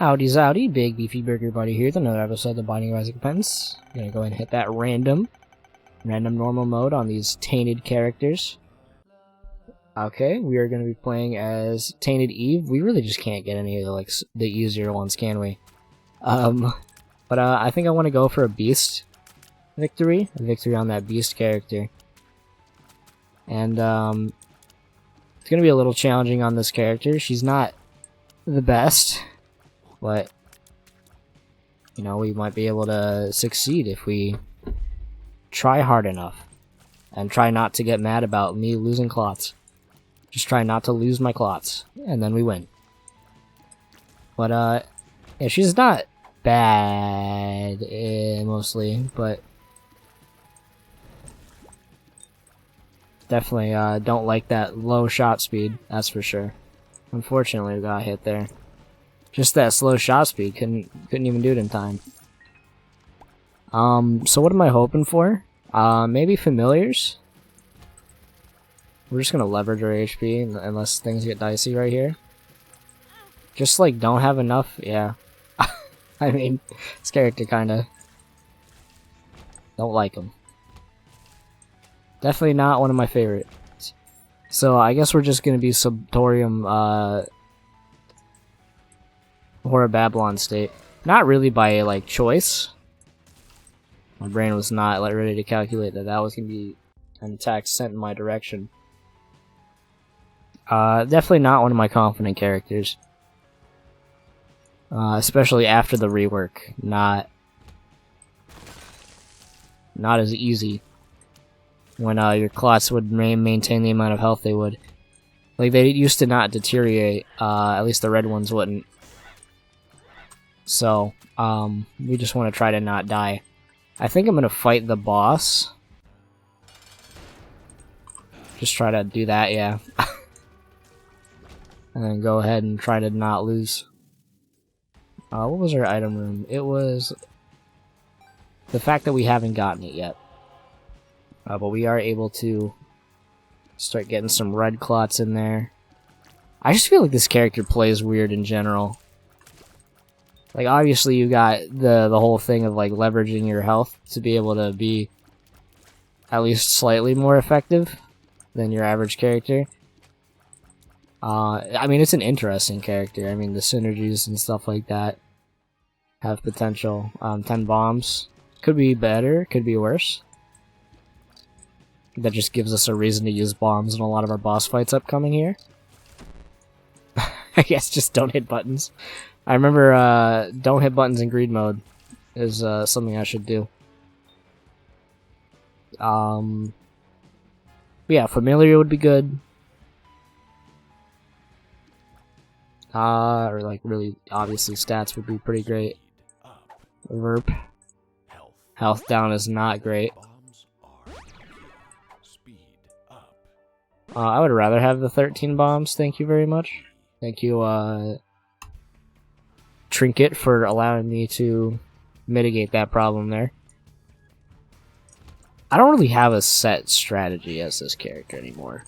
Howdy zowdy, Big Beefy Burger Buddy here with another episode of the Binding of Isaac Repentance. I'm gonna go ahead and hit that random normal mode on these tainted characters. Okay, we are gonna be playing as Tainted Eve. We really just can't get any of the easier ones, can we? But I think I want to go for a beast victory. A victory on that beast character. And it's gonna be a little challenging on this character. She's not the best, but you know, we might be able to succeed if we try hard enough and try not to get mad about me losing clots. Just try not to lose my clots, and then we win. But yeah, she's not bad mostly, but definitely don't like that low shot speed, that's for sure. Unfortunately, we got hit there. Just that slow shot speed, couldn't even do it in time. So what am I hoping for? Maybe familiars? We're just gonna leverage our HP unless things get dicey right here. Just like don't have enough, yeah. I mean, this character kinda don't like him. Definitely not one of my favorites. So I guess we're just gonna be Subtorium Horror Babylon state. Not really by like choice. My brain was not ready to calculate that was gonna be an attack sent in my direction. Definitely not one of my confident characters. Especially after the rework. Not as easy. When your clots would maintain the amount of health they would. Like, they used to not deteriorate. At least the red ones wouldn't. So, we just want to try to not die. I think I'm gonna fight the boss. Just try to do that, yeah. And then go ahead and try to not lose. What was our item room? It was the fact that we haven't gotten it yet. But we are able to start getting some red clots in there. I just feel like this character plays weird in general. Like, obviously you got the whole thing of like leveraging your health to be able to be at least slightly more effective than your average character. I mean, it's an interesting character. I mean, the synergies and stuff like that have potential. 10 bombs. Could be better, could be worse. That just gives us a reason to use bombs in a lot of our boss fights upcoming here. I guess just don't hit buttons. I remember don't hit buttons in greed mode is something I should do. Yeah, familiar would be good. Or like really obviously stats would be pretty great. Verp. Health down is not great. I would rather have the 13 bombs, thank you very much. Thank you, Trinket, for allowing me to mitigate that problem there. I don't really have a set strategy as this character anymore.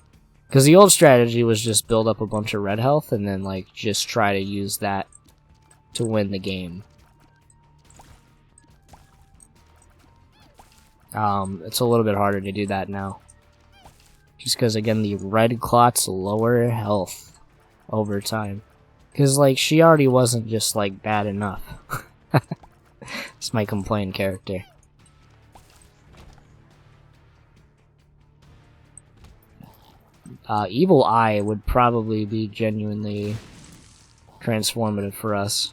Because the old strategy was just build up a bunch of red health and then like just try to use that to win the game. It's a little bit harder to do that now. Just because, again, the red clots lower health over time. Because, like, she already wasn't just, like, bad enough. It's my complaint character. Evil Eye would probably be genuinely transformative for us.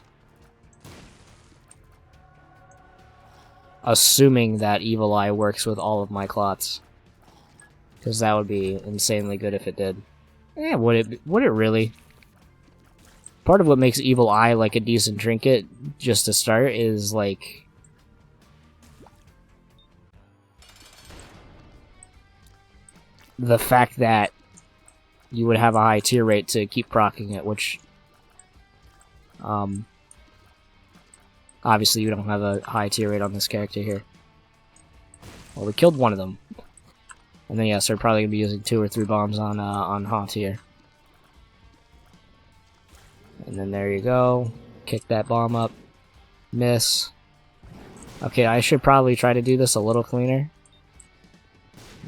Assuming that Evil Eye works with all of my clots. Because that would be insanely good if it did. Eh, would it really? Part of what makes Evil Eye like a decent trinket, just to start, is like the fact that you would have a high tier rate to keep proccing it, which obviously you don't have a high tier rate on this character here. Well, we killed one of them. And then yes, they're probably gonna be using 2 or 3 bombs on Haunt here. And then there you go. Kick that bomb up. Miss. Okay, I should probably try to do this a little cleaner.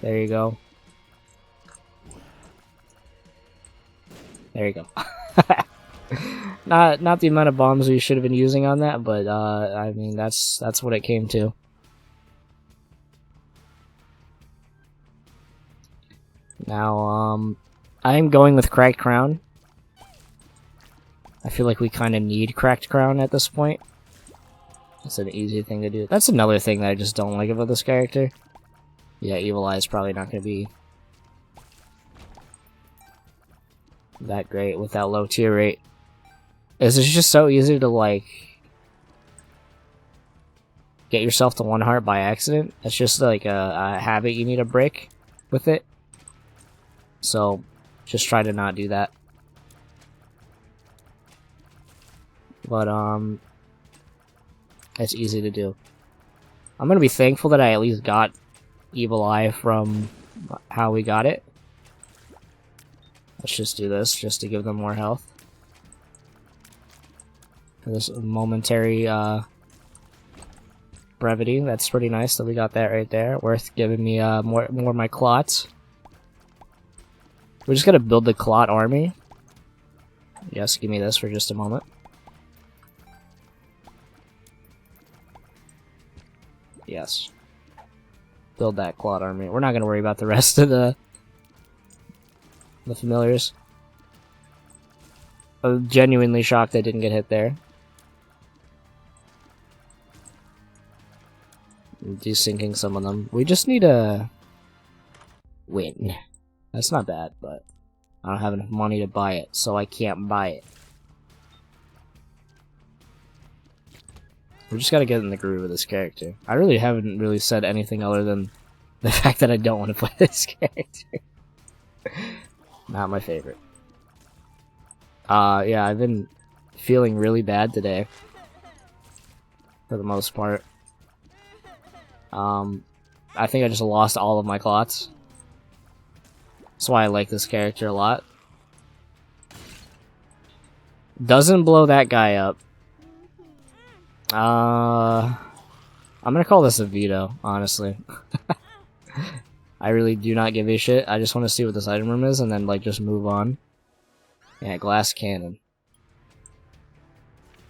There you go. There you go. Not the amount of bombs we should have been using on that, but I mean that's what it came to. Now I am going with Cracked Crown. I feel like we kind of need Cracked Crown at this point. That's an easy thing to do. That's another thing that I just don't like about this character. Yeah, Evil Eye is probably not going to be that great with that low tier rate. It's just so easy to, like, get yourself to 1 heart by accident. It's just like a habit you need to break with it. So, just try to not do that. But, it's easy to do. I'm gonna be thankful that I at least got Evil Eye from how we got it. Let's just do this, just to give them more health. For this momentary, brevity. That's pretty nice that we got that right there. Worth giving me, more of my clots. We're just gonna build the clot army. Yes, give me this for just a moment. Yes. Build that clot army. We're not gonna worry about the rest of the familiars. I'm genuinely shocked I didn't get hit there. Desyncing some of them. We just need a win. That's not bad, but I don't have enough money to buy it, so I can't buy it. We just gotta get in the groove of this character. I really haven't really said anything other than the fact that I don't want to play this character. Not my favorite. Yeah, I've been feeling really bad today. For the most part. I think I just lost all of my clots. That's why I like this character a lot. Doesn't blow that guy up. I'm gonna call this a veto, honestly. I really do not give a shit. I just want to see what this item room is and then, like, just move on. Yeah, glass cannon.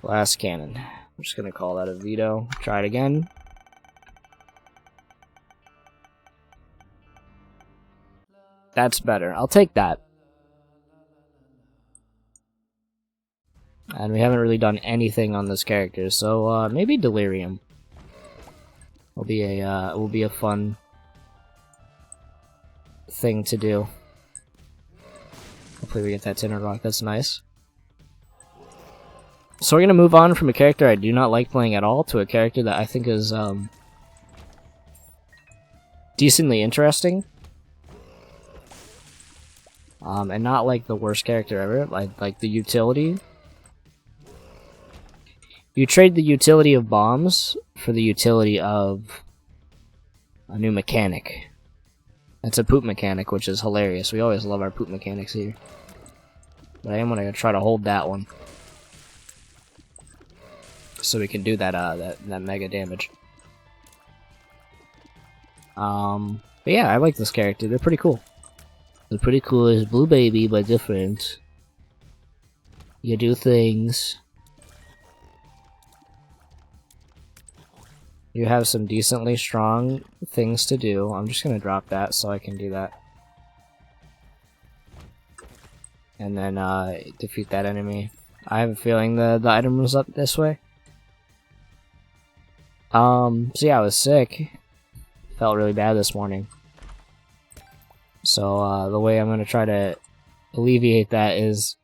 Glass cannon. I'm just gonna call that a veto. Try it again. That's better. I'll take that. And we haven't really done anything on this character, so maybe Delirium will be a fun thing to do. Hopefully we get that Tinner Rock. That's nice. So we're gonna move on from a character I do not like playing at all to a character that I think is decently interesting. And not like the worst character ever, like the utility. You trade the utility of bombs for the utility of a new mechanic. It's a poop mechanic, which is hilarious. We always love our poop mechanics here. But I am gonna try to hold that one. So we can do that mega damage. But yeah, I like this character. They're pretty cool. They're pretty cool. It's Blue Baby, but different. You do things. You have some decently strong things to do. I'm just gonna drop that so I can do that. And then defeat that enemy. I have a feeling the item was up this way. So yeah, I was sick. Felt really bad this morning. So the way I'm gonna try to alleviate that is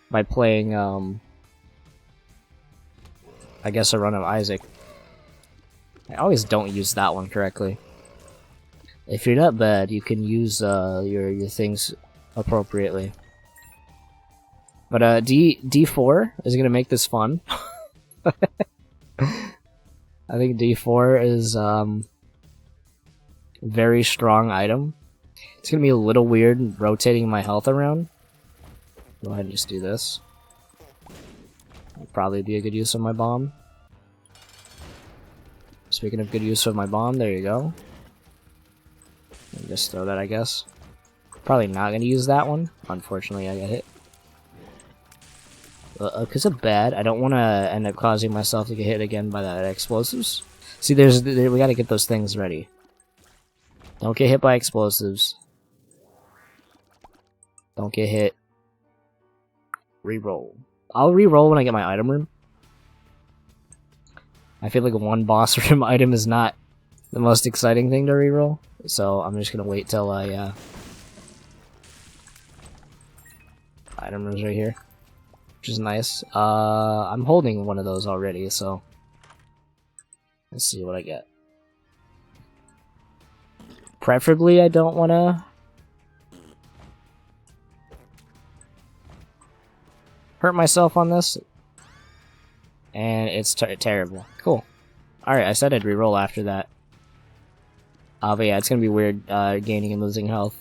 by playing I guess a run of Isaac. I always don't use that one correctly. If you're not bad, you can use your things appropriately. But D4 is gonna make this fun. I think D4 is very strong item. It's gonna be a little weird rotating my health around. Go ahead and just do this. Would probably be a good use of my bomb. Speaking of good use of my bomb, there you go. Just throw that, I guess. Probably not gonna use that one. Unfortunately, I got hit. Because of bad, I don't want to end up causing myself to get hit again by that explosives. See, we gotta get those things ready. Don't get hit by explosives. Don't get hit. Reroll. I'll reroll when I get my item room. I feel like one boss room item is not the most exciting thing to reroll, so I'm just gonna wait till I item room's right here, which is nice. I'm holding one of those already, so let's see what I get. Preferably, I don't want to hurt myself on this, and it's terrible. Cool. Alright, I said I'd reroll after that. But yeah, it's gonna be weird gaining and losing health,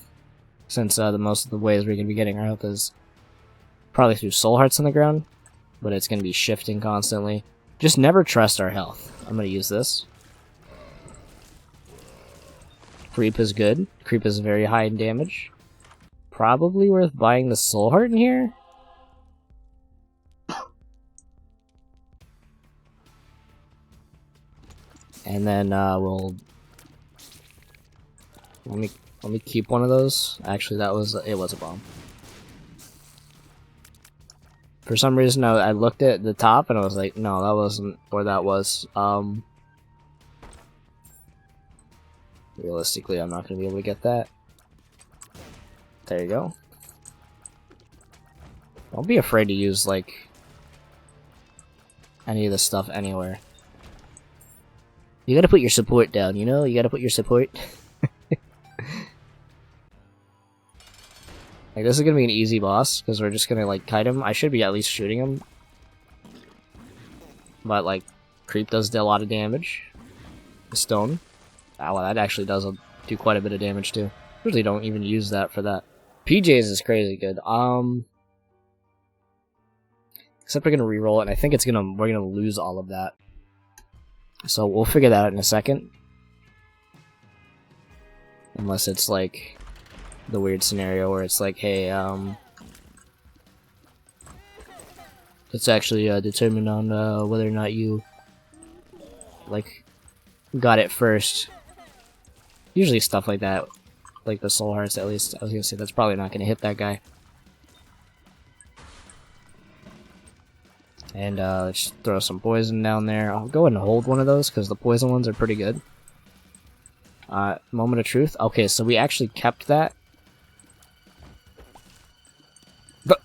since the most of the ways we're gonna be getting our health is probably through soul hearts on the ground, but it's gonna be shifting constantly. Just never trust our health. I'm gonna use this. Creep is good. Creep is very high in damage. Probably worth buying the soul heart in here. And then we'll let me keep one of those. Actually, it was a bomb. For some reason, I looked at the top and I was like, no, that wasn't where that was. Realistically, I'm not gonna be able to get that. There you go. Don't be afraid to use like any of this stuff anywhere. You gotta put your support down, you know? You gotta put your support. Like, this is gonna be an easy boss, because we're just gonna, like, kite him. I should be at least shooting him. But, like, creep does a lot of damage. Stone. Ah, well, that actually does do quite a bit of damage, too. Usually don't even use that for that. PJs is crazy good. Except we're gonna reroll it, and I think we're gonna lose all of that. So we'll figure that out in a second. Unless it's like the weird scenario where it's like, hey, it's actually determined on whether or not you like got it first. Usually stuff like that, like the soul hearts at least. I was gonna say that's probably not gonna hit that guy. And let's throw some poison down there. I'll go ahead and hold one of those because the poison ones are pretty good. Moment of truth. Okay, so we actually kept that. But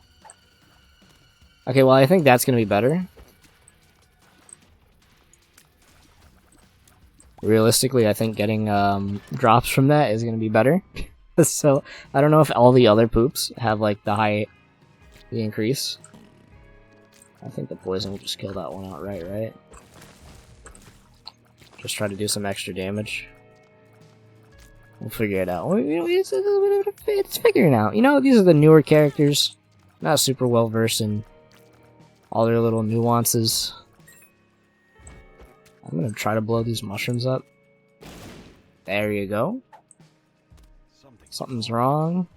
okay, well, I think that's gonna be better. Realistically, I think getting drops from that is gonna be better. So I don't know if all the other poops have like the increase. I think the poison will just kill that one outright, right? Just try to do some extra damage. We'll figure it out. You know, it's figuring out. You know, these are the newer characters. Not super well versed in all their little nuances. I'm gonna try to blow these mushrooms up. There you go. Something's wrong.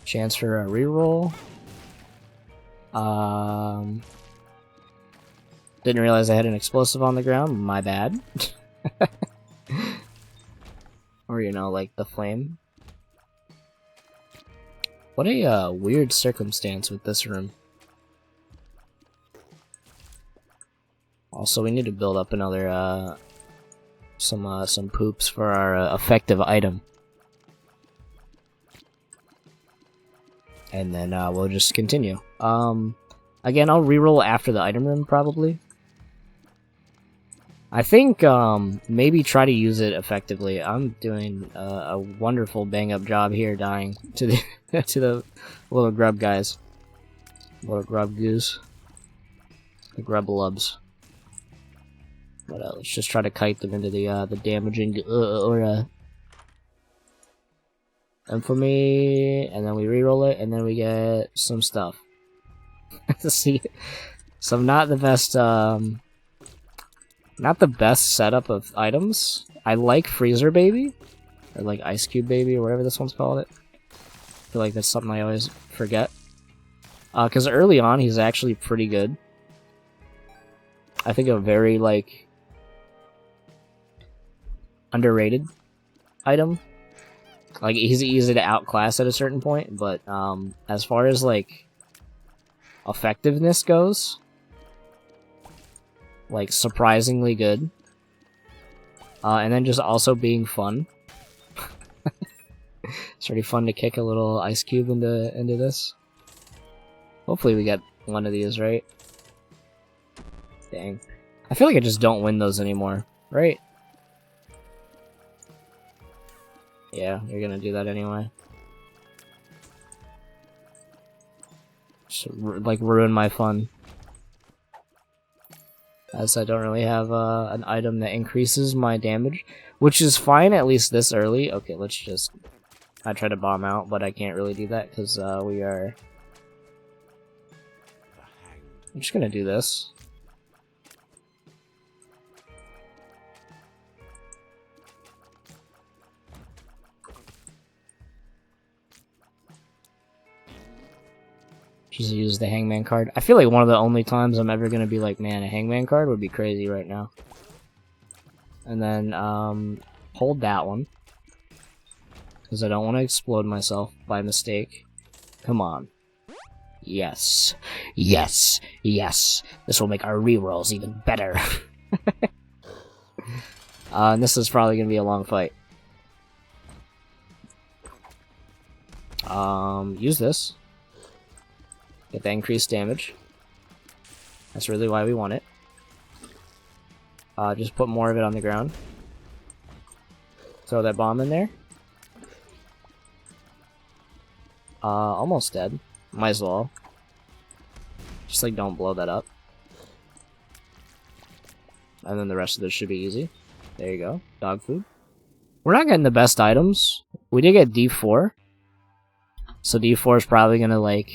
Chance for a reroll. Didn't realize I had an explosive on the ground. My bad. Or, you know, like the flame. What a weird circumstance with this room. Also, we need to build up another some poops for our effective item. And then we'll just continue. Again, I'll reroll after the item room, probably. I think maybe try to use it effectively. I'm doing a wonderful bang-up job here, dying to the to the little grub guys, little grub goose, the grub lubs. But let's just try to kite them into the damaging infamy, and then we reroll it, and then we get some stuff. See, so not the best, not the best setup of items. I like Freezer Baby, or like Ice Cube Baby, or whatever this one's called. I feel like that's something I always forget. Because early on, he's actually pretty good. I think a very, like, underrated item. Like, he's easy to outclass at a certain point, but as far as, like, effectiveness goes, like, surprisingly good. And then just also being fun. It's pretty fun to kick a little ice cube into this. Hopefully we get one of these, right? Dang. I feel like I just don't win those anymore, right? Yeah, you're gonna do that anyway. Just, like, ruin my fun. As I don't really have an item that increases my damage, which is fine at least this early. Okay, let's just... I try to bomb out, but I can't really do that because we are... I'm just gonna do this. Just use the Hangman card. I feel like one of the only times I'm ever gonna be like, man, a Hangman card would be crazy right now. And then, hold that one. Because I don't want to explode myself by mistake. Come on. Yes. Yes. Yes. This will make our rerolls even better. And this is probably gonna be a long fight. Use this. Get the increased damage. That's really why we want it. Just put more of it on the ground. Throw that bomb in there. Almost dead. Might as well. Just like don't blow that up. And then the rest of this should be easy. There you go. Dog food. We're not getting the best items. We did get D4. So D4 is probably gonna like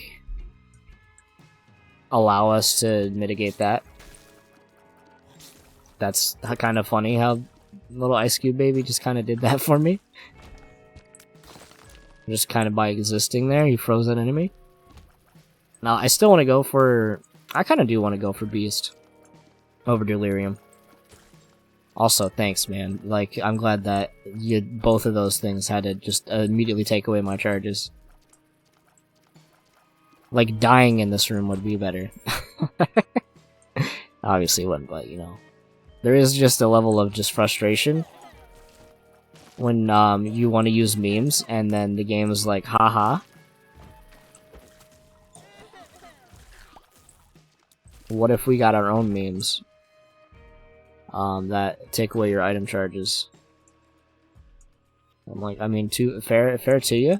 allow us to mitigate that. That's kind of funny how little Ice Cube Baby just kind of did that for me. Just kind of by existing there, he froze that enemy. Now, I still want to go for... I kind of do want to go for Beast over Delirium. Also, thanks, man. Like, I'm glad that both of those things had to just immediately take away my charges. Like, dying in this room would be better. Obviously it wouldn't, but, you know. There is just a level of just frustration when you want to use memes, and then the game is like, haha. What if we got our own memes that take away your item charges? I'm like, I mean, fair to you.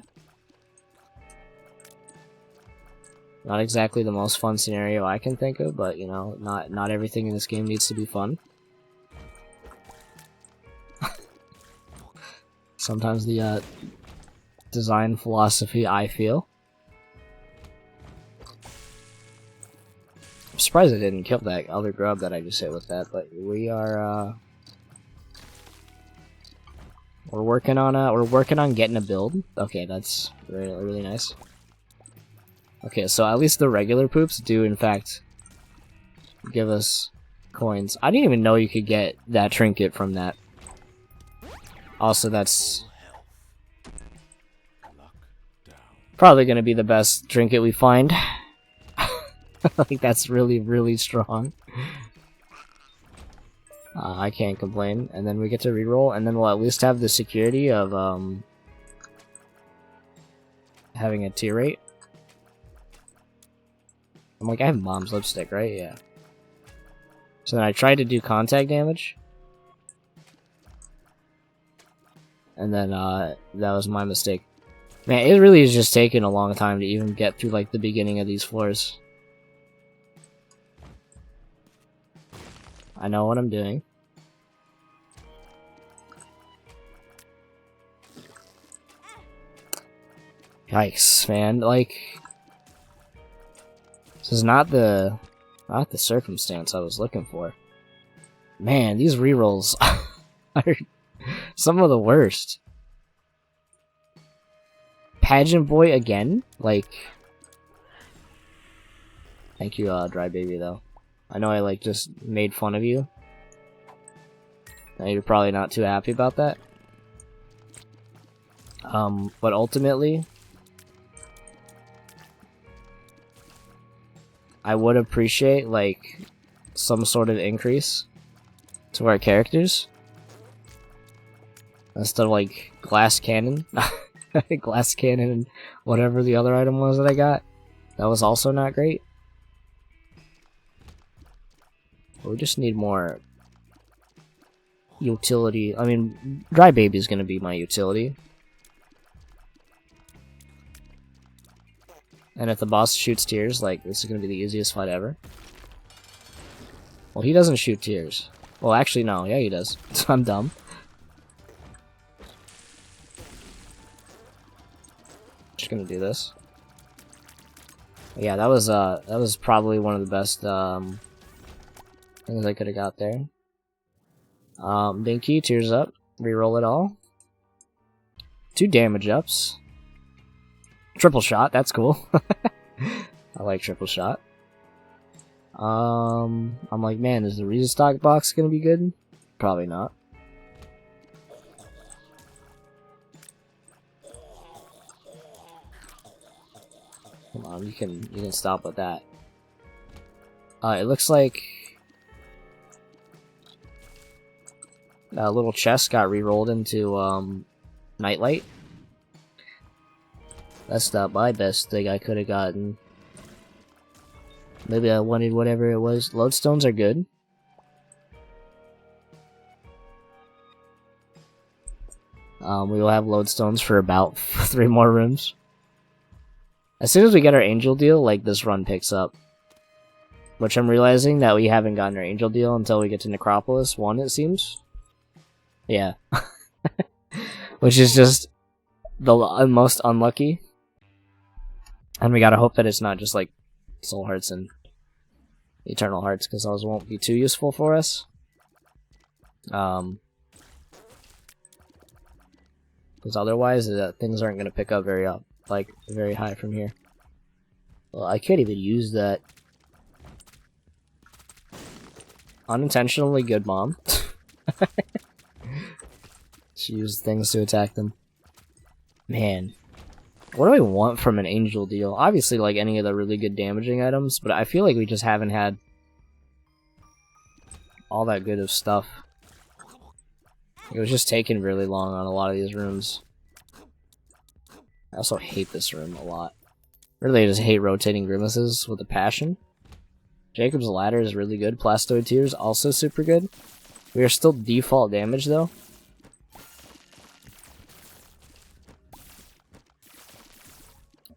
Not exactly the most fun scenario I can think of, but you know, not everything in this game needs to be fun. Sometimes the design philosophy, I feel. I'm surprised I didn't kill that other grub that I just hit with that, but we are we're working on getting a build. Okay, that's really, really nice. Okay, so at least the regular poops do in fact give us coins. I didn't even know you could get that trinket from that. Also, that's probably gonna be the best trinket we find. I think that's really, really strong. I can't complain. And then we get to reroll, and then we'll at least have the security of having a tier rate. I'm like, I have Mom's lipstick, right? Yeah. So then I tried to do contact damage. And then, that was my mistake. Man, it really is just taking a long time to even get through, like, the beginning of these floors. I know what I'm doing. Yikes, man. Like, this is not the circumstance I was looking for. Man, these rerolls are some of the worst. Pageant boy again? Like, thank you, Dry Baby, though. I know I, like, just made fun of you. Now you're probably not too happy about that. But ultimately, I would appreciate, like, some sort of increase to our characters. Instead of, like, glass cannon. Glass cannon and whatever the other item was that I got. That was also not great. We just need more utility. I mean, Dry Baby is going to be my utility. And if the boss shoots tears, like, this is going to be the easiest fight ever. Well, he doesn't shoot tears. Well, actually, no. Yeah, he does. I'm dumb. Just gonna do this. Yeah, that was probably one of the best things I could have got there. Binky, tears up, reroll it all. 2 damage ups. Triple shot, that's cool. I like triple shot. I'm like, man, is the restock box gonna be good? Probably not. Come on, you can stop with that. It looks like a little chest got re-rolled into Nightlight. That's not my best thing I could have gotten. Maybe I wanted whatever it was. Lodestones are good. We will have lodestones for about 3 more rooms. As soon as we get our angel deal, like, this run picks up. Which I'm realizing that we haven't gotten our angel deal until we get to Necropolis 1, it seems. Yeah. Which is just the most unlucky. And we gotta hope that it's not just, like, Soul Hearts and Eternal Hearts, because those won't be too useful for us. Because otherwise, things aren't gonna pick up very high from here. Well, I can't even use that. Unintentionally good mom. She used things to attack them. Man. What do I want from an angel deal? Obviously, like, any of the really good damaging items, but I feel like we just haven't had all that good of stuff. It was just taking really long on a lot of these rooms. I also hate this room a lot. Really, I just hate rotating grimaces with a passion. Jacob's Ladder is really good. Plastoid Tears also super good. We are still default damage though.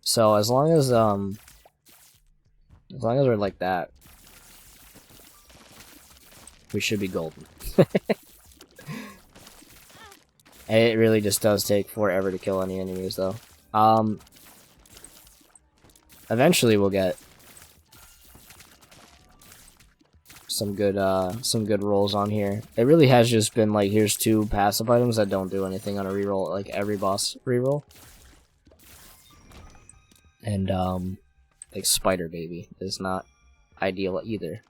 So as long as we're like that, we should be golden. And it really just does take forever to kill any enemies though. Eventually we'll get some good rolls on here. It really has just been like, here's 2 passive items that don't do anything on a reroll, like every boss reroll. And like Spider Baby is not ideal either.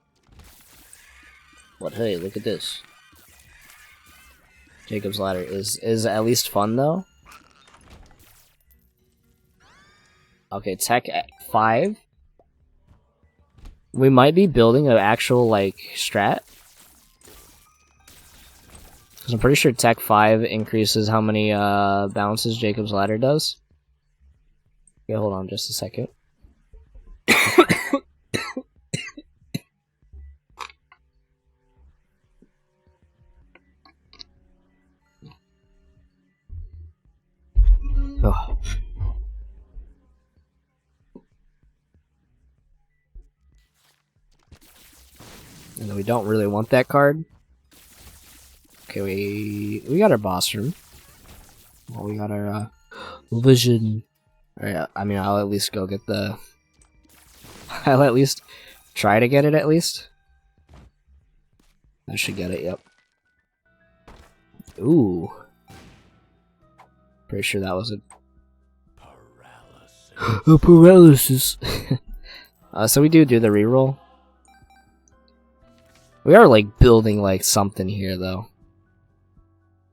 But hey, look at this. Jacob's Ladder is at least fun though. Okay, Tech 5. We might be building an actual, like, strat. Because I'm pretty sure Tech 5 increases how many bounces Jacob's Ladder does. Okay, hold on just a second. Oh. And we don't really want that card. Okay, we got our boss room. Well, we got our vision. Alright, I mean, I'll at least go get the... I'll at least try to get it, at least. I should get it, yep. Ooh. Pretty sure that was a... Paralysis. A paralysis. So we do the reroll. We are, like, building, like, something here, though.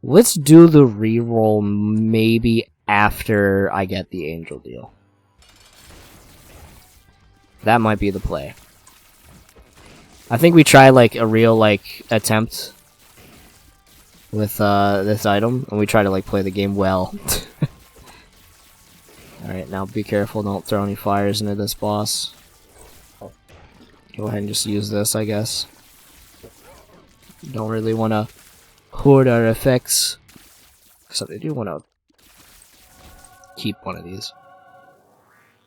Let's do the reroll maybe after I get the angel deal. That might be the play. I think we try, like, a real, like, attempt with, this item, and we try to, like, play the game well. Alright, now be careful, don't throw any fires into this boss. Go ahead and just use this, I guess. Don't really want to hoard our effects. Except I do want to keep one of these.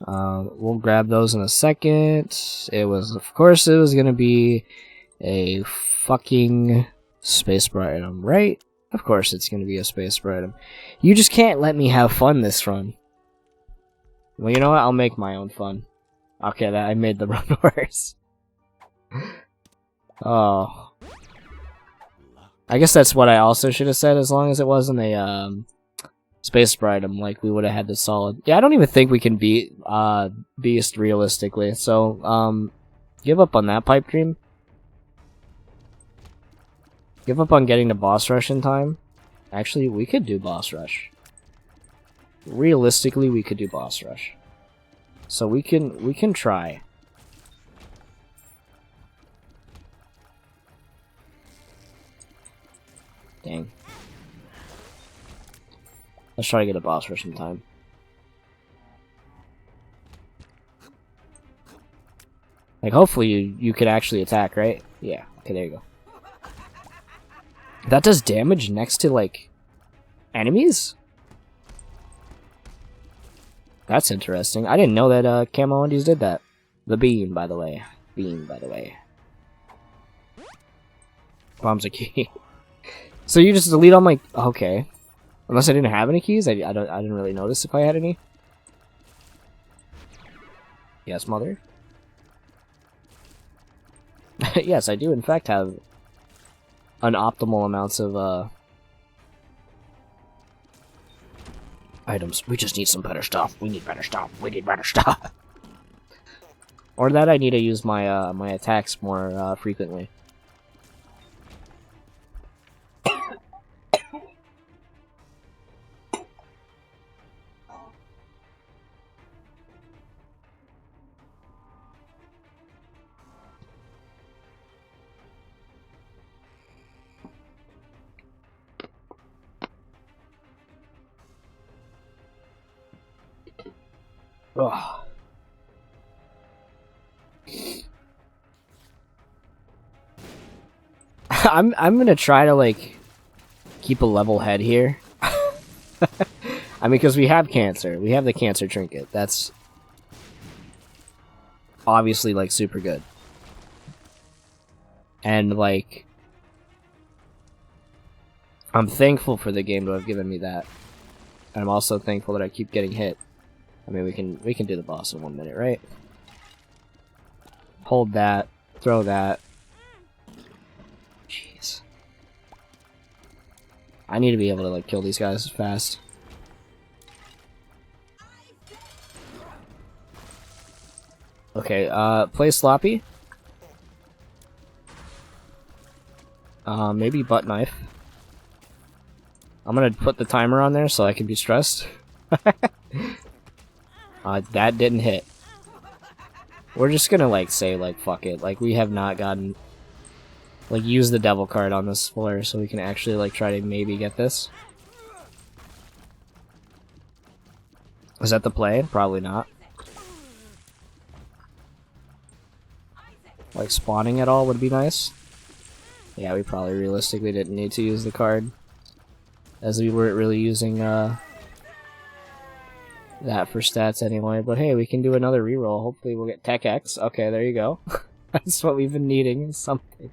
We'll grab those in a second. Of course, it was gonna be a fucking spacebar item, right? Of course it's gonna be a spacebar item. You just can't let me have fun this run. Well, you know what? I'll make my own fun. Okay, I made the run worse. Oh. I guess that's what I also should have said, as long as it wasn't a, spacebar item, like, we would have had this solid. Yeah, I don't even think we can beat, Beast realistically, so, give up on that pipe dream. Give up on getting to boss rush in time. Actually, we could do boss rush. Realistically, we could do boss rush. So we can try. Dang. Let's try to get a boss rush in time. Like, hopefully you could actually attack, right? Yeah. Okay, there you go. That does damage next to, like, enemies? That's interesting. I didn't know that, camo undies did that. The beam, by the way. Beam, by the way. Bomb's a key. So you just delete all my... Okay. Unless I didn't have any keys? I didn't really notice if I had any. Yes, mother? Yes, I do in fact have unoptimal amounts of, items. We just need some better stuff. We need better stuff. We need better stuff. Or that I need to use my, my attacks more, frequently. Ugh. I'm gonna try to, like, keep a level head here. I mean, because we have cancer. We have the cancer trinket. That's obviously, like, super good. And, like, I'm thankful for the game to have given me that. And I'm also thankful that I keep getting hit. I mean, we can do the boss in 1 minute, right? Hold that, throw that. Jeez. I need to be able to, like, kill these guys fast. Okay, play sloppy. Maybe butt knife. I'm gonna put the timer on there so I can be stressed. That didn't hit. We're just gonna, like, say, like, fuck it. Like, we have not gotten... Like, use the devil card on this floor so we can actually, like, try to maybe get this. Is that the play? Probably not. Like, spawning at all would be nice. Yeah, we probably realistically didn't need to use the card. As we weren't really using, that for stats anyway, but hey, we can do another reroll. Hopefully we'll get Tech X. Okay, there you go. That's what we've been needing, is something.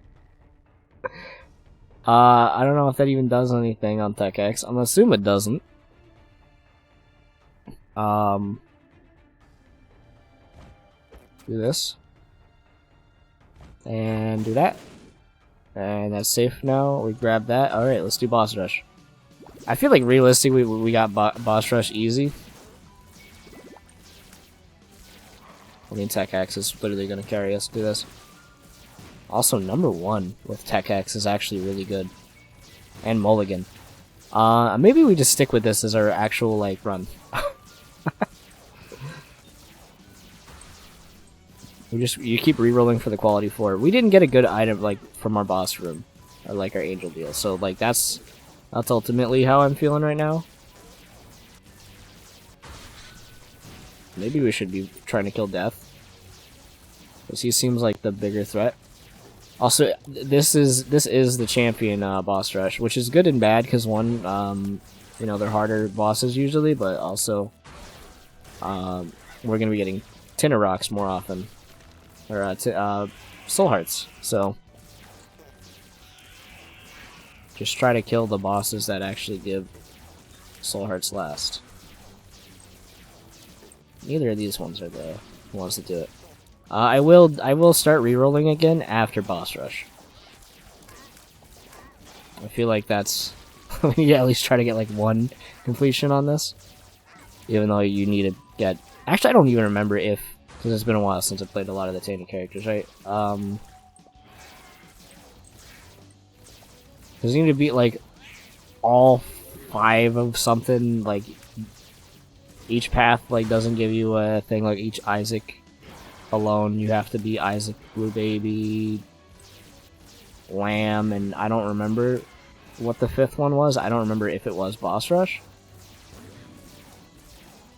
I don't know if that even does anything on Tech X. I'm assuming it doesn't. Do this. And do that. And that's safe now. We grab that. Alright, let's do boss rush. I feel like realistically we got boss rush easy. I mean, Tech X is literally going to carry us through this. Also, number 1 with Tech X is actually really good. And Mulligan. Maybe we just stick with this as our actual, like, run. You keep rerolling for the quality 4. We didn't get a good item, like, from our boss room. Or, like, our angel deal. So, like, that's ultimately how I'm feeling right now. Maybe we should be trying to kill Death. Because he seems like the bigger threat. Also, this is the champion boss rush, which is good and bad, because one, you know, they're harder bosses usually, but also, we're gonna be getting Tinner Rocks more often. Or, Soul Hearts, so just try to kill the bosses that actually give Soul Hearts last. Neither of these ones are the ones that do it. I will start rerolling again after boss rush. I feel like that's yeah, at least try to get like 1 completion on this, even though you need to get. Actually, I don't even remember if, because it's been a while since I played a lot of the Tainted characters, right? Does you need to beat like all 5 of something? Like each path like doesn't give you a thing. Like each Isaac alone, you have to be Isaac, Blue Baby, Lamb, and I don't remember what the 5th one was. I don't remember if it was boss rush.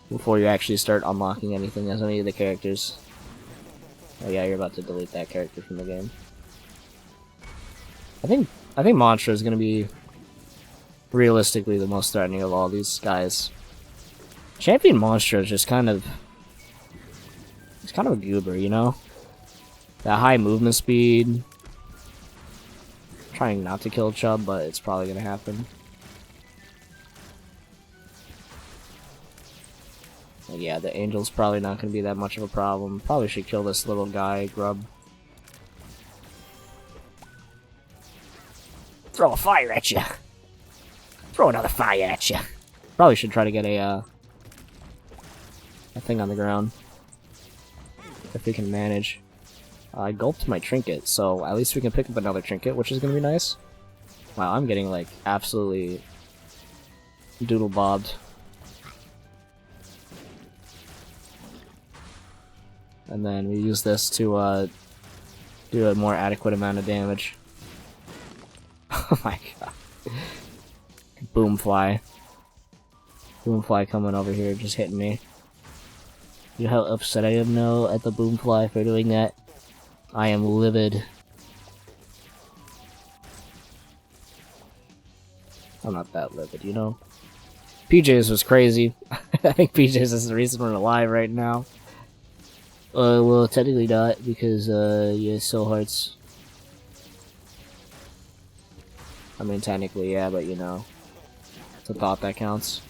Before you actually start unlocking anything as any of the characters. Oh yeah, you're about to delete that character from the game. I think Monstra is gonna be realistically the most threatening of all these guys. Champion Monstra is just kind of, it's kind of a goober, you know? That high movement speed. Trying not to kill Chubb, but it's probably gonna happen. And yeah, the Angel's probably not gonna be that much of a problem. Probably should kill this little guy, Grub. Throw a fire at you! Throw another fire at you! Probably should try to get a thing on the ground. If we can manage. I gulped my trinket, so at least we can pick up another trinket, which is gonna be nice. Wow, I'm getting like absolutely doodle bobbed. And then we use this to do a more adequate amount of damage. Oh my god. Boomfly. Boomfly coming over here, just hitting me. You know how upset I am now at the Boomfly for doing that? I am livid. I'm not that livid, you know? PJ's was crazy. I think PJ's is the reason we're alive right now. Well, technically not, because, yeah, Soul Hearts. I mean, technically, yeah, but you know. It's a thought that counts.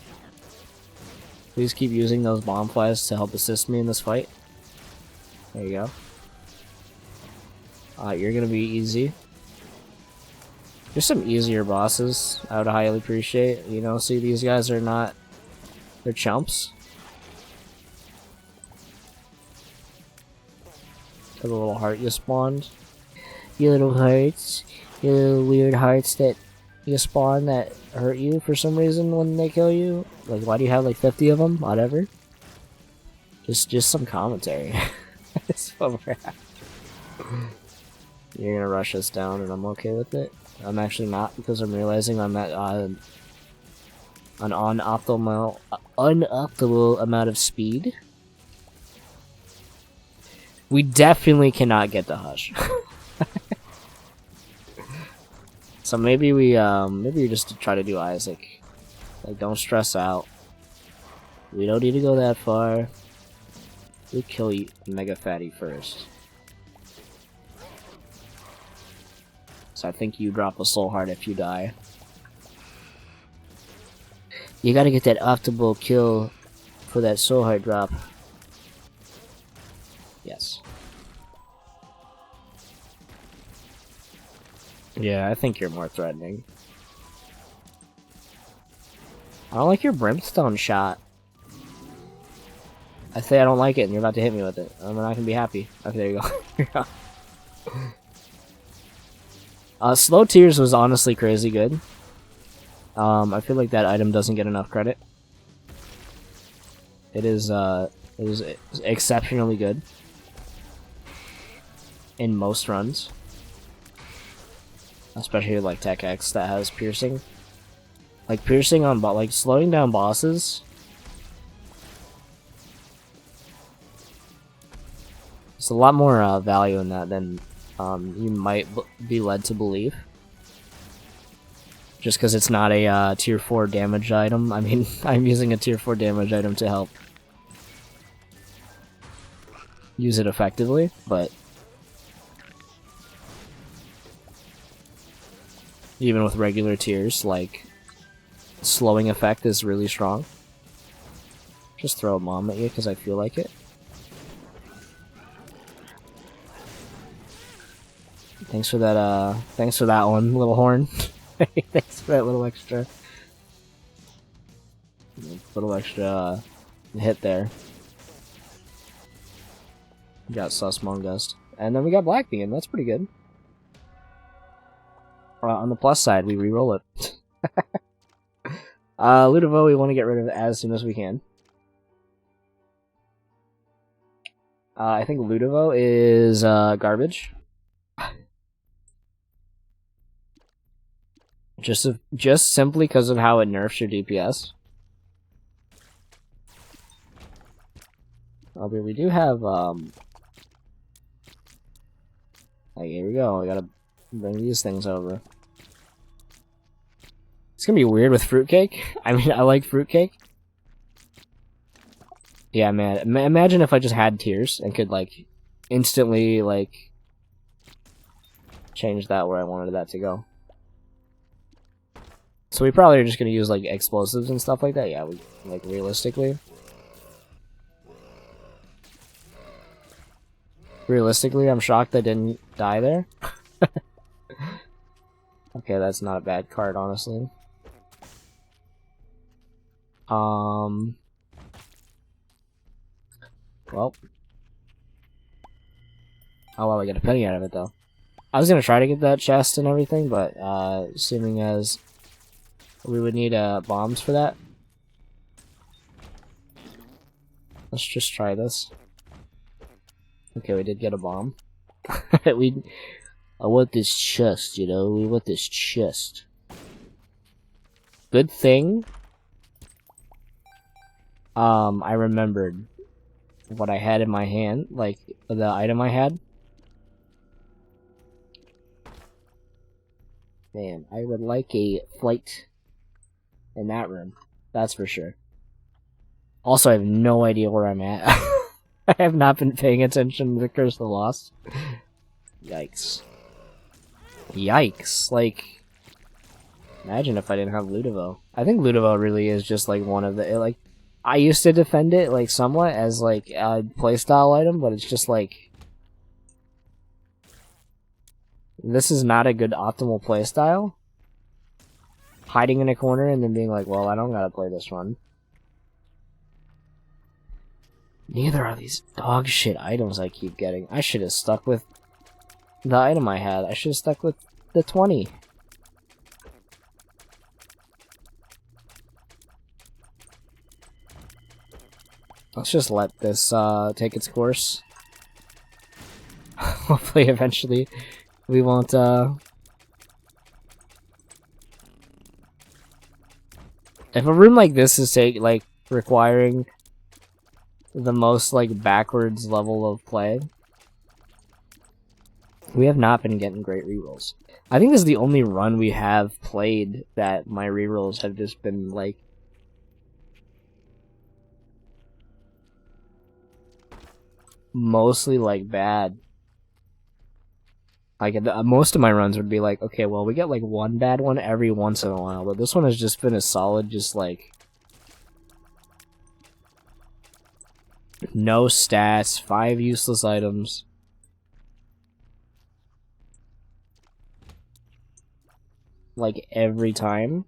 Please keep using those bomb flies to help assist me in this fight. There you go. You're gonna be easy. There's some easier bosses I would highly appreciate. You know, see, these guys are not... they're chumps. The little heart you spawned. You little hearts. You little weird hearts that you spawn that hurt you for some reason when they kill you. Like, why do you have like 50 of them? Whatever. Just some commentary. That's what we're at. You're gonna rush us down and I'm okay with it. I'm actually not, because I'm realizing I'm at an unoptimal amount of speed. We definitely cannot get the Hush. So maybe we just try to do Isaac. Like, don't stress out. We don't need to go that far. We'll kill you, Mega Fatty, first. So I think you drop a Soul Heart if you die. You gotta get that optimal kill for that Soul Heart drop. Yes. Yeah, I think you're more threatening. I don't like your brimstone shot. I say I don't like it, and you're about to hit me with it. I'm not gonna be happy. Okay, there you go. Slow Tears was honestly crazy good. I feel like that item doesn't get enough credit. It is exceptionally good in most runs, especially like Tech X that has piercing. Like piercing on like slowing down bosses. There's a lot more value in that than you might be led to believe. Just because it's not a tier 4 damage item. I mean, I'm using a tier 4 damage item to help use it effectively, but even with regular tiers, like, slowing effect is really strong. Just throw a bomb at you because I feel like it. Thanks for that one, little horn. Thanks for that little extra hit there. We got Sus Mongust. And then we got Black Bean, that's pretty good. On the plus side, we re-roll it. Ludovo we want to get rid of as soon as we can. I think Ludovo is garbage. Just simply because of how it nerfs your DPS. Okay, we do have like, here we go. I gotta bring these things over. It's gonna be weird with fruitcake. I mean, I like fruitcake. Yeah, man. Imagine if I just had tears and could like instantly like change that where I wanted that to go. So we probably are just gonna use like explosives and stuff like that. Yeah, we like realistically. Realistically, I'm shocked I didn't die there. Okay, that's not a bad card, honestly. Well. Oh well, I get a penny out of it, though. I was gonna try to get that chest and everything, but, assuming as we would need, bombs for that. Let's just try this. Okay, we did get a bomb. I want this chest, you know? We want this chest. Good thing. I remembered what I had in my hand, like, the item I had. Man, I would like a flight in that room. That's for sure. Also, I have no idea where I'm at. I have not been paying attention to the Curse of the Lost. Yikes. Yikes. Like, imagine if I didn't have Ludovo. I think Ludovo really is just, like, one of the, like, I used to defend it, like, somewhat as, like, a playstyle item, but it's just, like, this is not a good optimal playstyle. Hiding in a corner and then being like, well, I don't gotta play this one. Neither are these dog shit items I keep getting. I should have stuck with the item I had. I should have stuck with the 20. Let's just let this take its course. Hopefully eventually we won't if a room like this is requiring the most like backwards level of play, we have not been getting great rerolls. I think this is the only run we have played that my rerolls have just been like mostly like bad. Like most of my runs would be like, okay, well we get like one bad one every once in a while, but this one has just been a solid, just like No stats, 5 useless items. Like every time.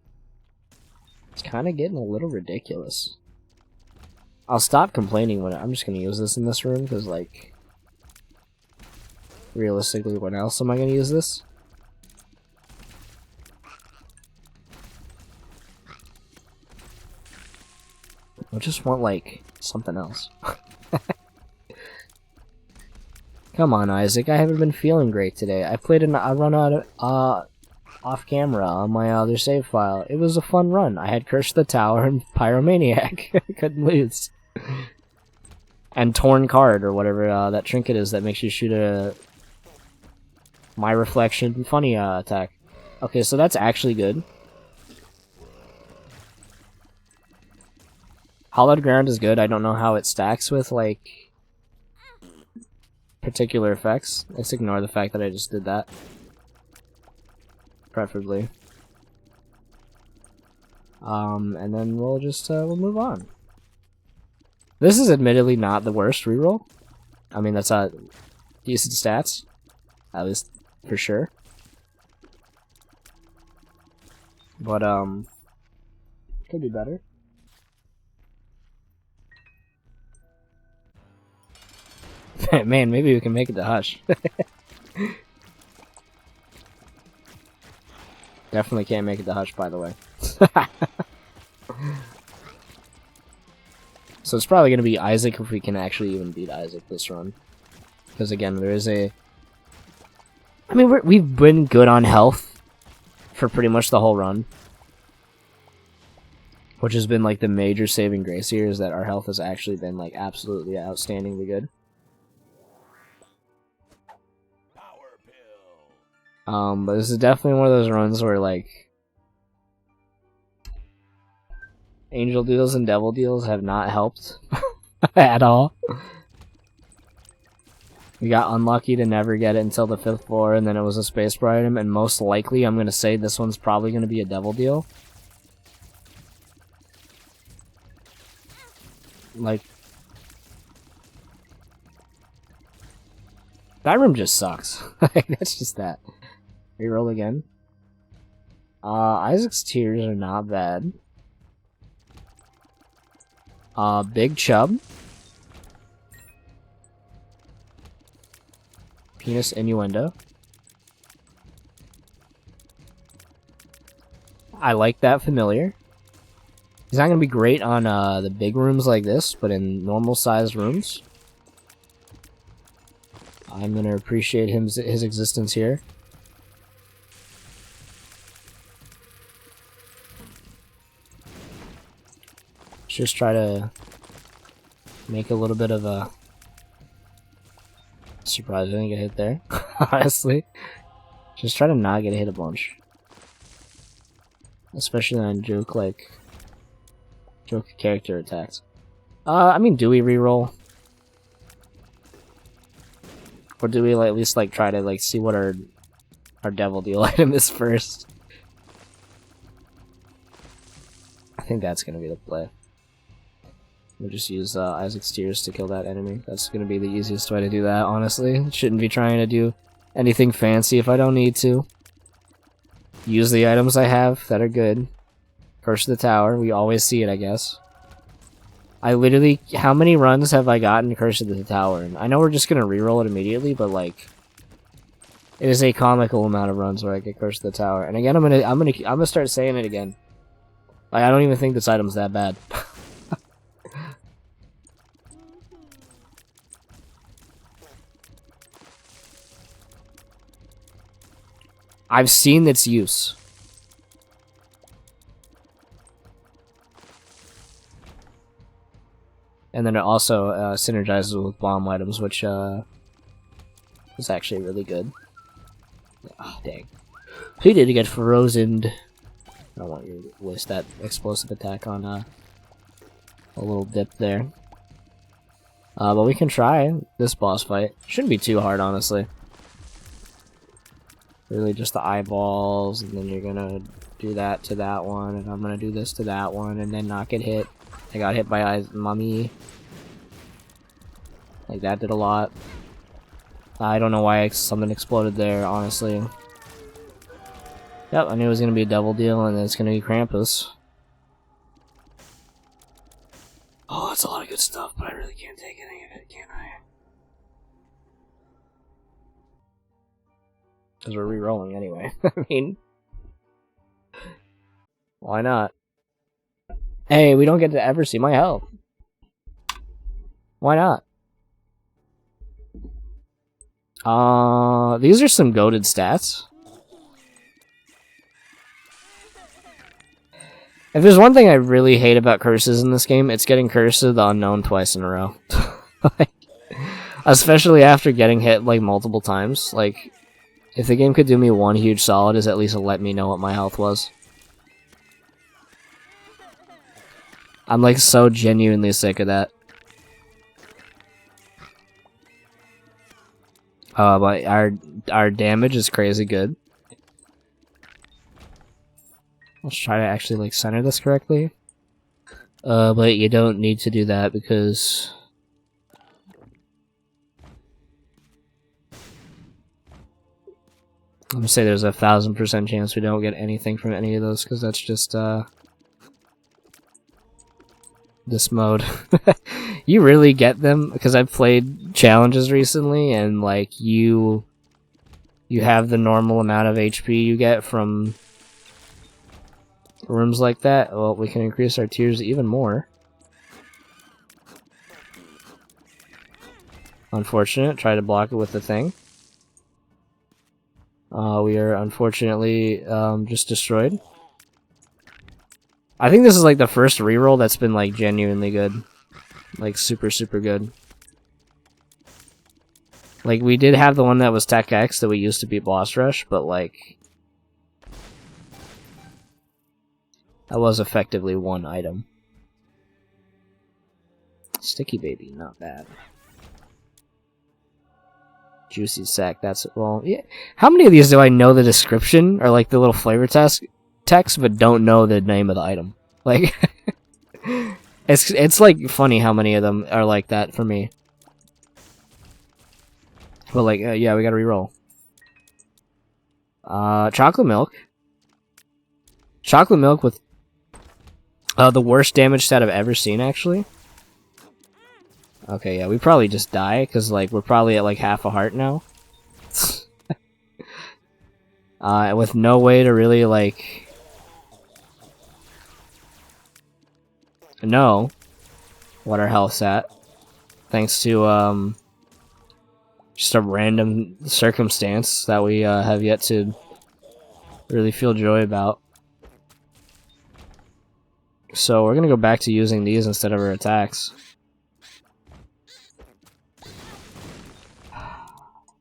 It's kind of getting a little ridiculous. I'll stop complaining when I'm just gonna use this in this room because, like, realistically, when else am I gonna use this? I just want, like, something else. Come on, Isaac. I haven't been feeling great today. I played a run out of, off camera on my other save file. It was a fun run. I had Curse of the Tower and Pyromaniac. I couldn't lose. And Torn Card, or whatever that trinket is that makes you shoot a My Reflection funny attack. Okay, so that's actually good. Hollowed Ground is good. I don't know how it stacks with, like, particular effects. Let's ignore the fact that I just did that. Preferably. And then we'll just, we'll move on. This is admittedly not the worst reroll. I mean, that's decent stats. At least, for sure. But, could be better. Man, maybe we can make it to Hush. Definitely can't make it to Hush, by the way. So it's probably going to be Isaac if we can actually even beat Isaac this run. Because again, there is a... I mean, we've been good on health for pretty much the whole run. Which has been like the major saving grace here, is that our health has actually been like absolutely outstandingly good. But this is definitely one of those runs where, like, Angel Deals and Devil Deals have not helped at all. We got unlucky to never get it until the 5th floor, and then it was a Space Bar item, and most likely I'm going to say this one's probably going to be a Devil Deal. Like, that room just sucks. That's just that. Reroll again. Isaac's Tears are not bad. Big Chub. Penis Innuendo. I like that familiar. He's not going to be great on the big rooms like this, but in normal sized rooms, I'm going to appreciate his existence here. Just try to make a little bit of a surprise. I didn't get hit there, honestly. Just try to not get hit a bunch. Especially on joke character attacks. I mean, do we reroll? Or do we at least like try to like see what our Devil Deal item is first? I think that's gonna be the play. We'll just use Isaac's Tears to kill that enemy. That's gonna be the easiest way to do that, honestly. Shouldn't be trying to do anything fancy if I don't need to. Use the items I have that are good. Curse of the Tower, we always see it, I guess. I literally, how many runs have I gotten Curse of the Tower? And I know we're just gonna reroll it immediately, but like, it is a comical amount of runs where I get Curse of the Tower. And again, I'm gonna start saying it again. Like, I don't even think this item's that bad. I've seen its use. And then it also synergizes with bomb items, which is actually really good. Oh, dang. He did get frozen. I don't want you to waste that explosive attack on a little dip there. But we can try this boss fight. Shouldn't be too hard, honestly. Really just the eyeballs, and then you're gonna do that to that one, and I'm gonna do this to that one, and then not get hit. I got hit by Mommy. Like, that did a lot. I don't know why something exploded there, honestly. Yep, I knew it was gonna be a double deal, and then it's gonna be Krampus. Oh, that's a lot of good stuff, but I really can't take any of it, can I? Because we're re-rolling anyway. I mean, why not? Hey, we don't get to ever see my health. Why not? These are some goated stats. If there's one thing I really hate about curses in this game, it's getting Curse of the Unknown twice in a row. Like, especially after getting hit, like, multiple times. Like, if the game could do me one huge solid, is at least let me know what my health was. I'm, like, so genuinely sick of that. But our damage is crazy good. Let's try to actually, like, center this correctly. But you don't need to do that because... I'm gonna say there's a 1000% chance we don't get anything from any of those, because that's just, this mode. You really get them, because I've played challenges recently, and, like, you have the normal amount of HP you get from rooms like that. Well, we can increase our tiers even more. Unfortunate. Try to block it with the thing. We are unfortunately just destroyed. I think this is like the first reroll that's been like genuinely good. Like super, super good. Like we did have the one that was Tech X that we used to beat Boss Rush, but like that was effectively one item. Sticky Baby, not bad. Juicy Sack, that's, well, yeah. How many of these do I know the description, or like the little flavor text, but don't know the name of the item? Like, it's like funny how many of them are like that for me. But like, yeah, we gotta reroll. Chocolate Milk. Chocolate Milk with the worst damage stat I've ever seen, actually. Okay, yeah, we probably just die, because, like, we're probably at, like, half a heart now. With no way to really, like, know what our health's at. Thanks to, just a random circumstance that we, have yet to really feel joy about. So, we're gonna go back to using these instead of our attacks.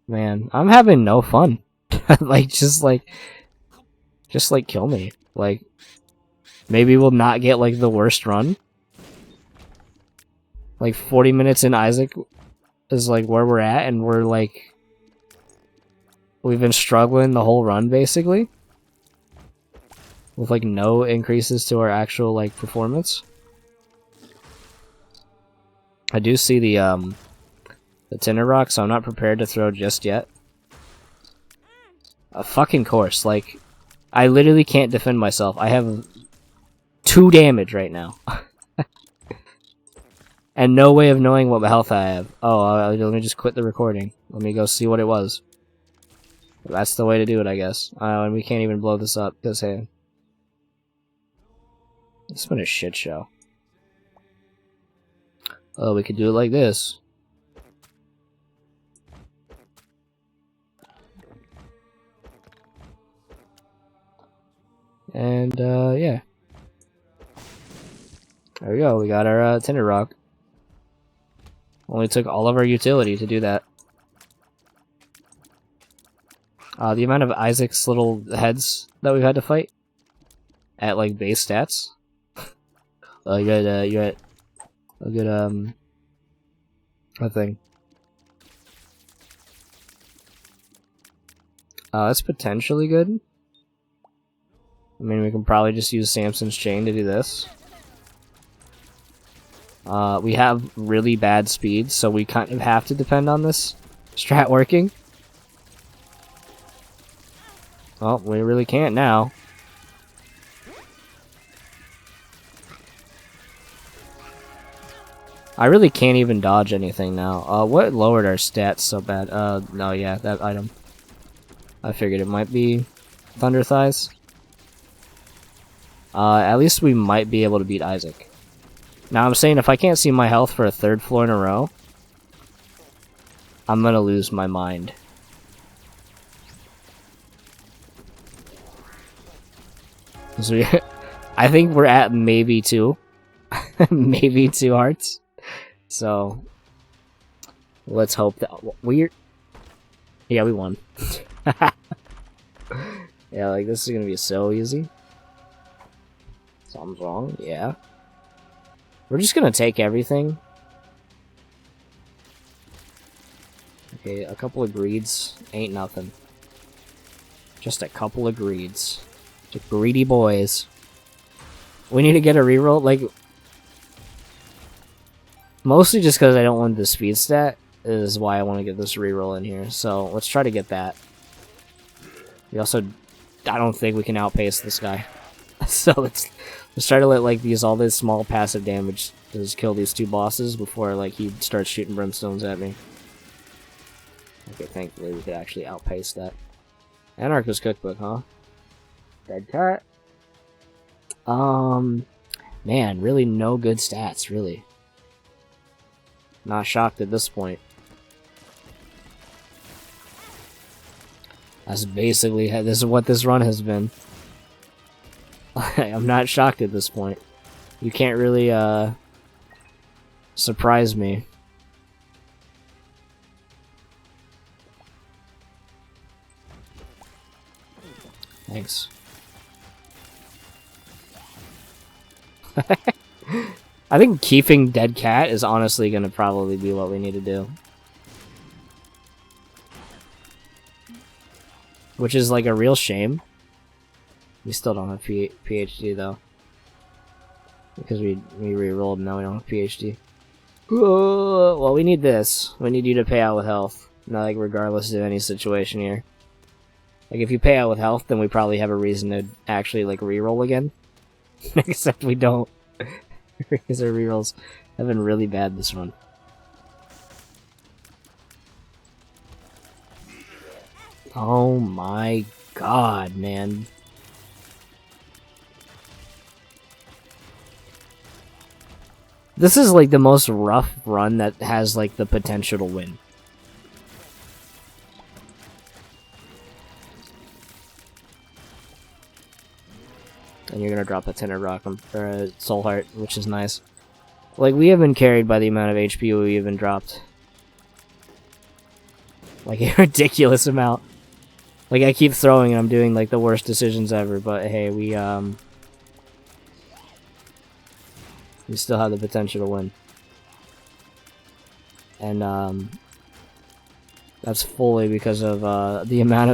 Man, I'm having no fun. Like, just kill me. Like, maybe we'll not get, like, the worst run. Like, 40 minutes in Isaac is, like, where we're at, and we're, like... We've been struggling the whole run, basically. With, like, no increases to our actual, like, performance. I do see the Tinder Rock, so I'm not prepared to throw just yet. A fucking course, like, I literally can't defend myself. I have 2 damage right now. And no way of knowing what health I have. Oh, let me just quit the recording. Let me go see what it was. That's the way to do it, I guess. And we can't even blow this up, because, hey... It's been a shit show. Oh, we could do it like this. And, yeah. There we go, we got our, Tinder Rock. Only took all of our utility to do that. The amount of Isaac's little heads that we've had to fight at, like, base stats. You're at a good, a thing. That's potentially good. I mean, we can probably just use Samson's Chain to do this. We have really bad speed, so we kind of have to depend on this strat working. Well, we really can't now. I really can't even dodge anything now. What lowered our stats so bad? No, yeah, that item. I figured it might be Thunder Thighs. At least we might be able to beat Isaac. Now I'm saying if I can't see my health for a third floor in a row, I'm gonna lose my mind. So I think we're at maybe 2. Maybe 2 hearts. So let's hope that yeah, we won. Yeah, like this is gonna be so easy. Something's wrong, yeah. We're just gonna take everything. Okay, a couple of greeds ain't nothing. Just a couple of greeds. Just greedy boys. We need to get a reroll, like... Mostly just because I don't want the speed stat is why I want to get this reroll in here. So, let's try to get that. We also... I don't think we can outpace this guy. So, let's try to let, like, all this small passive damage just kill these 2 bosses before, like, he starts shooting brimstones at me. Okay, thankfully we could actually outpace that. Anarchist Cookbook, huh? Dead cat. Man, really no good stats, really. Not shocked at this point. That's basically this is what this run has been. I'm not shocked at this point. You can't really surprise me. Thanks. I think keeping Dead Cat is honestly gonna probably be what we need to do. Which is like a real shame. We still don't have PhD though. Because we re-rolled and now we don't have PhD. Well, we need this. We need you to pay out with health. Not like regardless of any situation here. Like if you pay out with health, then we probably have a reason to actually like re-roll again. Except we don't. Because our rerolls have been really bad this run. Oh my god, man. This is like the most rough run that has like the potential to win. And you're gonna drop a Tinted Rock or a Soul Heart, which is nice. Like, we have been carried by the amount of HP we have been dropped. Like, a ridiculous amount. Like, I keep throwing and I'm doing, like, the worst decisions ever, but hey, we still have the potential to win. And, that's fully because of, the amount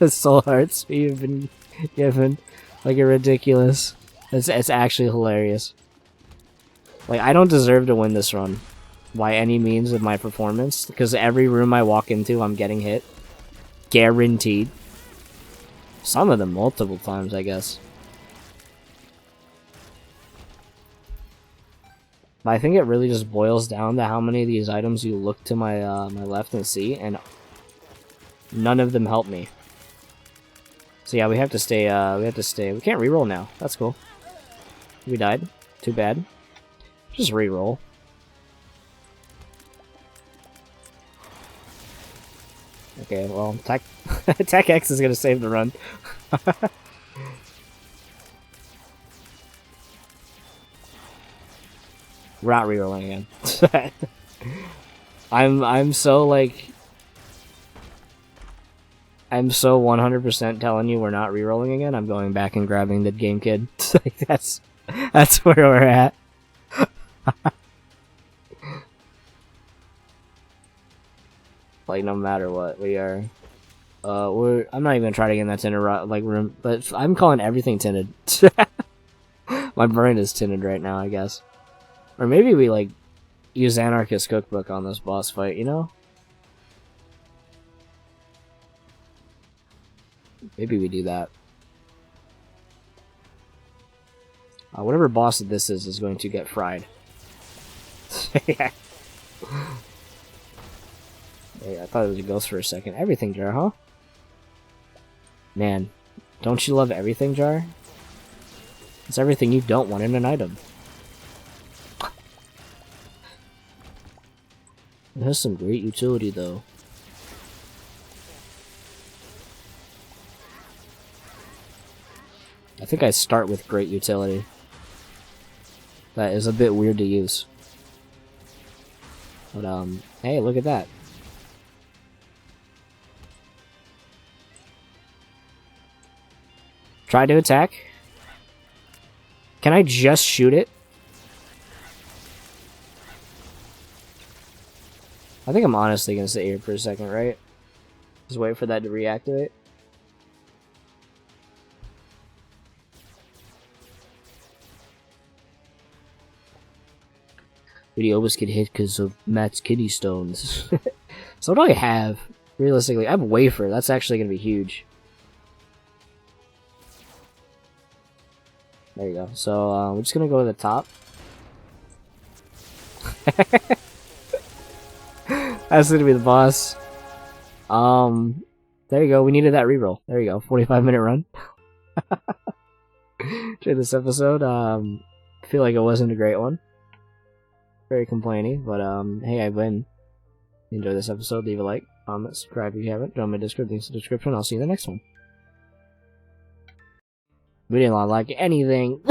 of Soul Hearts we've been given. Like, a ridiculous. It's actually hilarious. Like, I don't deserve to win this run. By any means of my performance. Because every room I walk into, I'm getting hit. Guaranteed. Some of them multiple times, I guess. But I think it really just boils down to how many of these items you look to my my left and see, and none of them help me. So yeah, we have to stay, we can't reroll now. That's cool. We died. Too bad. Just reroll. Okay, well, Tech X is gonna save the run. We're not rerolling again. I'm so like... I'm so 100% telling you we're not rerolling again. I'm going back and grabbing the game kid. Like, that's where we're at. Like, no matter what, we are. I'm not even gonna try to get in that tinted room, but I'm calling everything tinted. My brain is tinted right now, I guess. Or maybe we, like, use Anarchist Cookbook on this boss fight, you know? Maybe we do that. Whatever boss this is going to get fried. Yeah. Hey, I thought it was a ghost for a second. Everything jar, huh? Man, don't you love everything jar? It's everything you don't want in an item. It has some great utility, though. I think I start with great utility. That is a bit weird to use. But, hey, look at that. Try to attack. Can I just shoot it? I think I'm honestly gonna sit here for a second, right? Just wait for that to reactivate. But he always get hit because of Matt's kidney stones. So what do I have? Realistically, I have wafer. That's actually gonna be huge. There you go. So we're just gonna go to the top. That's gonna be the boss. There you go. We needed that reroll. There you go. 45-minute run. Enjoyed this episode. I feel like it wasn't a great one. Very complaining, but hey, I win. Enjoy this episode. Leave a like, comment, subscribe if you haven't. Join my Discord. Links in the description. I'll see you in the next one. We didn't like anything.